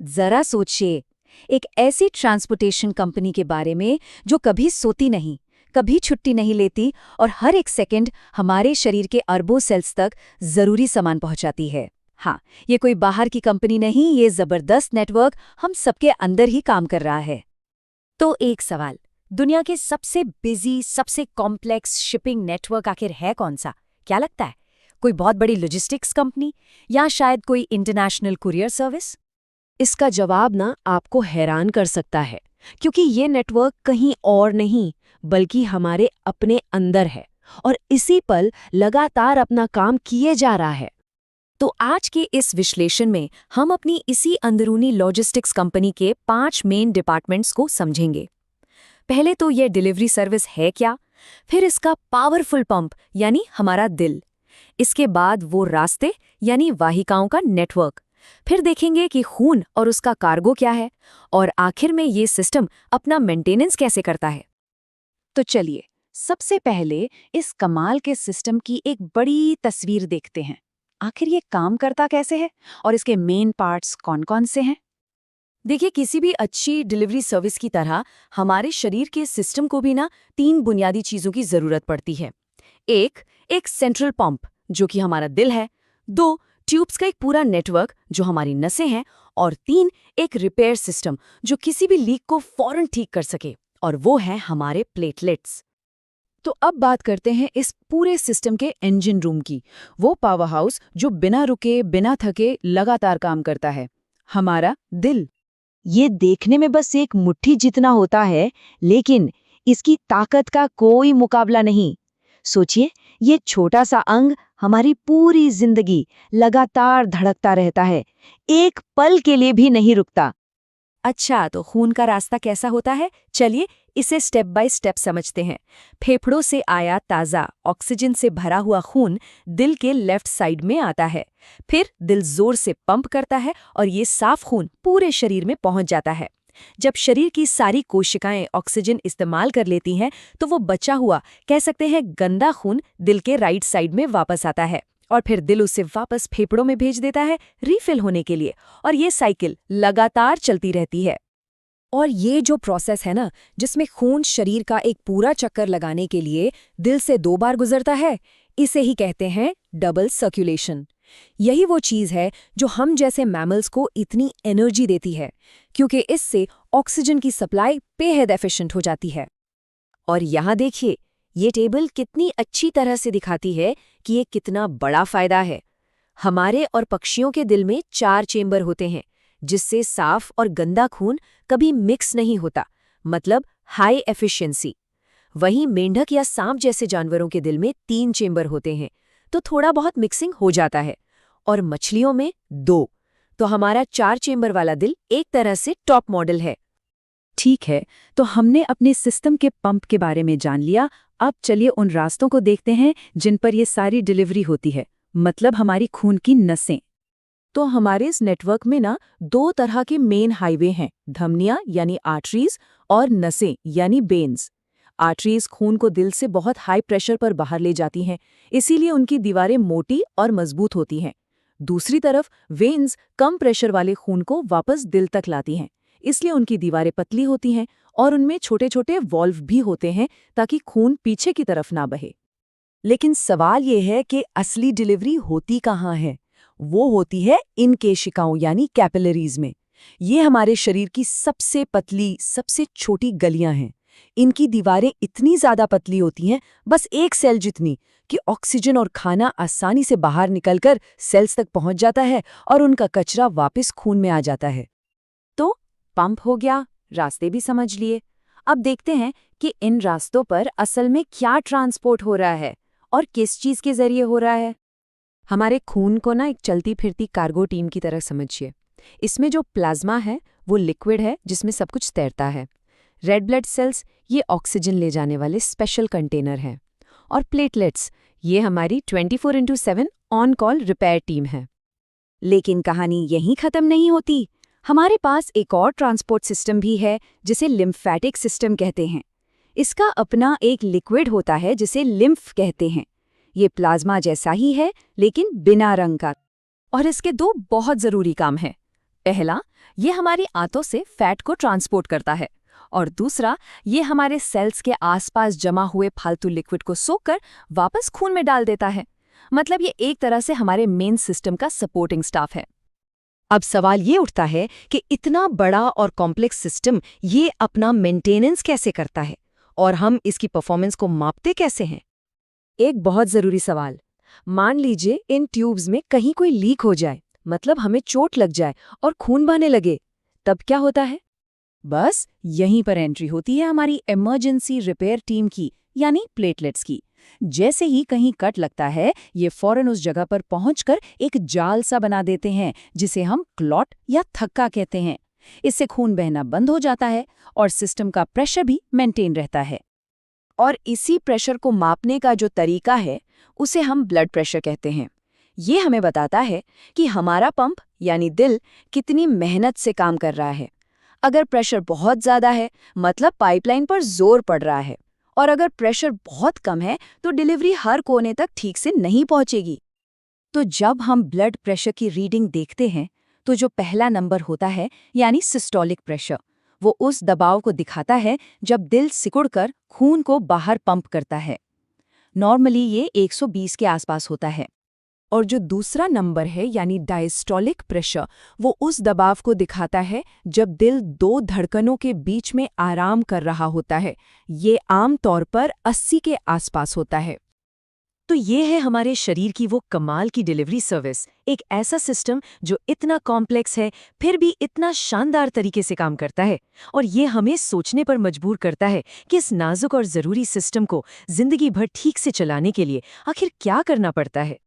जरा सोचिए, एक ऐसी ट्रांसपोर्टेशन कंपनी के बारे में जो कभी सोती नहीं, कभी छुट्टी नहीं लेती और हर एक सेकंड हमारे शरीर के अरबों सेल्स तक जरूरी सामान पहुंचाती है। हाँ, ये कोई बाहर की कंपनी नहीं, ये जबरदस्त नेटवर्क हम सबके अंदर ही काम कर रहा है। तो एक सवाल, दुनिया के सबसे बिजी, सबसे कॉम्प्लेक्स शिपिंग नेटवर्क आखिर है कौन सा? क्या लगता है, कोई बहुत बड़ी लॉजिस्टिक्स कंपनी या शायद कोई इंटरनेशनल कुरियर सर्विस? इसका जवाब ना आपको हैरान कर सकता है, क्योंकि ये नेटवर्क कहीं और नहीं बल्कि हमारे अपने अंदर है और इसी पल लगातार अपना काम किए जा रहा है। तो आज के इस विश्लेषण में हम अपनी इसी अंदरूनी लॉजिस्टिक्स कंपनी के 5 मेन डिपार्टमेंट्स को समझेंगे। पहले तो ये डिलीवरी सर्विस है क्या, फिर इसका पावरफुल पंप यानी हमारा दिल, इसके बाद वो रास्ते यानी वाहिकाओं का नेटवर्क, फिर देखेंगे कि खून और उसका कार्गो क्या है, और आखिर में ये सिस्टम अपना मेंटेनेंस कैसे करता है। तो चलिए सबसे पहले इस कमाल के सिस्टम की एक बड़ी तस्वीर देखते हैं। आखिर ये काम करता कैसे है और इसके मेन पार्ट्स कौन-कौन से हैं? देखिए, किसी भी अच्छी डिलीवरी सर्विस की तरह हमारे शरीर के सिस्टम को भी 3 बुनियादी चीज़ों की ज़रूरत पड़ती है। एक सेंट्रल पंप जो कि हमारा दिल है, 2 ट्यूब्स का एक पूरा नेटवर्क जो हमारी नसें हैं, और 3 एक रिपेयर सिस्टम जो किसी भी लीक को फौरन ठीक कर सके, और वो है हमारे प्लेटलेट्स। तो अब बात करते हैं इस पूरे सिस्टम के इंजन रूम की, वो पावर हाउस जो बिना रुके बिना थके लगातार काम करता है, हमारा दिल। ये देखने में बस एक मुट्ठी जितना होता है, लेकिन इसकी ताकत का कोई मुकाबला नहीं। सोचिए, ये छोटा सा अंग हमारी पूरी जिंदगी लगातार धड़कता रहता है, एक पल के लिए भी नहीं रुकता। अच्छा, तो खून का रास्ता कैसा होता है? चलिए इसे स्टेप बाय स्टेप समझते हैं। फेफड़ों से आया ताज़ा ऑक्सीजन से भरा हुआ खून दिल के लेफ्ट साइड में आता है। फिर दिल जोर से पंप करता है और ये साफ खून पूरे शरीर में पहुंच जाता है। जब शरीर की सारी कोशिकाएं ऑक्सीजन इस्तेमाल कर लेती हैं, तो वो बचा हुआ, कह सकते हैं गंदा खून, दिल के राइट साइड में वापस आता है, और फिर दिल उसे वापस फेफड़ों में भेज देता है रीफिल होने के लिए, और ये साइकिल लगातार चलती रहती है। और ये जो प्रोसेस है ना, जिसमें खून शरीर का एक पूरा चक्कर लगाने के लिए दिल से 2 बार गुजरता है, इसे ही कहते हैं डबल सर्कुलेशन। यही वो चीज़ है जो हम जैसे मैमल्स को इतनी एनर्जी देती है, क्योंकि इससे ऑक्सीजन की सप्लाई बेहद एफिशिएंट हो जाती है। और यहाँ देखिए, ये टेबल कितनी अच्छी तरह से दिखाती है कि ये कितना बड़ा फायदा है। हमारे और पक्षियों के दिल में 4 चेंबर होते हैं, जिससे साफ और गंदा खून कभी मिक्स नहीं होता, मतलब हाई एफिशिएंसी। वहीं मेंढक या सांप जैसे जानवरों के दिल में 3 चेंबर होते हैं, तो थोड़ा बहुत मिक्सिंग हो जाता है, और मछलियों में 2। तो हमारा 4 चेंबर वाला दिल एक तरह से टॉप मॉडल है। ठीक है, तो हमने अपने सिस्टम के पंप के बारे में जान लिया। अब चलिए उन रास्तों को देखते हैं जिन पर ये सारी डिलीवरी होती है, मतलब हमारी खून की नसें। तो हमारे इस नेटवर्क में 2 तरह के मेन हाईवे हैं, धमनियां यानी आर्टरीज और नसें यानी वेन्स। आर्टरीज खून को दिल से बहुत हाई प्रेशर पर बाहर ले जाती हैं, इसीलिए उनकी दीवारें मोटी और मजबूत होती हैं। दूसरी तरफ वेन्स कम प्रेशर वाले खून को वापस दिल तक लाती हैं, इसलिए उनकी दीवारें पतली होती हैं और उनमें छोटे छोटे वॉल्व भी होते हैं ताकि खून पीछे की तरफ ना बहे। लेकिन सवाल ये है कि असली डिलीवरी होती कहाँ है? वो होती है इन केशिकाओं यानी कैपिलरीज में। ये हमारे शरीर की सबसे पतली, सबसे छोटी गलियां हैं। इनकी दीवारें इतनी ज्यादा पतली होती हैं, बस एक सेल जितनी, कि ऑक्सीजन और खाना आसानी से बाहर निकलकर सेल्स तक पहुंच जाता है और उनका कचरा वापस खून में आ जाता है। तो पंप हो गया, रास्ते भी समझ लिए। अब देखते हैं कि इन रास्तों पर असल में क्या ट्रांसपोर्ट हो रहा है और किस चीज के जरिए हो रहा है। हमारे खून को एक चलती फिरती कार्गो टीम की तरह समझिए। इसमें जो प्लाज्मा है वो लिक्विड है जिसमें सब कुछ तैरता है। रेड ब्लड सेल्स ये ऑक्सीजन ले जाने वाले स्पेशल कंटेनर हैं, और प्लेटलेट्स ये हमारी 24/7 ऑन कॉल रिपेयर टीम है। लेकिन कहानी यहीं खत्म नहीं होती। हमारे पास एक और ट्रांसपोर्ट सिस्टम भी है जिसे लिम्फेटिक सिस्टम कहते हैं। इसका अपना एक लिक्विड होता है जिसे लिम्फ कहते हैं। ये प्लाज्मा जैसा ही है लेकिन बिना रंग का, और इसके 2 बहुत जरूरी काम हैं। पहला, ये हमारी आंतों से फैट को ट्रांसपोर्ट करता है, और दूसरा, ये हमारे सेल्स के आसपास जमा हुए फालतू लिक्विड को सोखकर वापस खून में डाल देता है। मतलब ये एक तरह से हमारे मेन सिस्टम का सपोर्टिंग स्टाफ है। अब सवाल ये उठता है कि इतना बड़ा और कॉम्प्लेक्स सिस्टम ये अपना मेंटेनेंस कैसे करता है और हम इसकी परफॉर्मेंस को मापते कैसे हैं? एक बहुत जरूरी सवाल, मान लीजिए इन ट्यूब्स में कहीं कोई लीक हो जाए, मतलब हमें चोट लग जाए और खून बहने लगे, तब क्या होता है? बस यहीं पर एंट्री होती है हमारी इमरजेंसी रिपेयर टीम की, यानी प्लेटलेट्स की। जैसे ही कहीं कट लगता है, ये फौरन उस जगह पर पहुंचकर एक जाल सा बना देते हैं, जिसे हम क्लॉट या थक्का कहते हैं। इससे खून बहना बंद हो जाता है और सिस्टम का प्रेशर भी मेंटेन रहता है। और इसी प्रेशर को मापने का जो तरीका है, उसे हम ब्लड प्रेशर कहते हैं। ये हमें बताता है कि हमारा पंप यानी दिल कितनी मेहनत से काम कर रहा है। अगर प्रेशर बहुत ज़्यादा है, मतलब पाइपलाइन पर जोर पड़ रहा है, और अगर प्रेशर बहुत कम है तो डिलीवरी हर कोने तक ठीक से नहीं पहुंचेगी। तो जब हम ब्लड प्रेशर की रीडिंग देखते हैं, तो जो पहला नंबर होता है यानी सिस्टोलिक प्रेशर, वो उस दबाव को दिखाता है जब दिल सिकुड़कर खून को बाहर पंप करता है। नॉर्मली ये 120 के आसपास होता है। और जो दूसरा नंबर है यानी डायस्टोलिक प्रेशर, वो उस दबाव को दिखाता है जब दिल दो धड़कनों के बीच में आराम कर रहा होता है। ये आम तौर पर 80 के आसपास होता है। तो ये है हमारे शरीर की वो कमाल की डिलीवरी सर्विस, एक ऐसा सिस्टम जो इतना कॉम्प्लेक्स है फिर भी इतना शानदार तरीके से काम करता है। और ये हमें सोचने पर मजबूर करता है कि इस नाजुक और ज़रूरी सिस्टम को जिंदगी भर ठीक से चलाने के लिए आखिर क्या करना पड़ता है।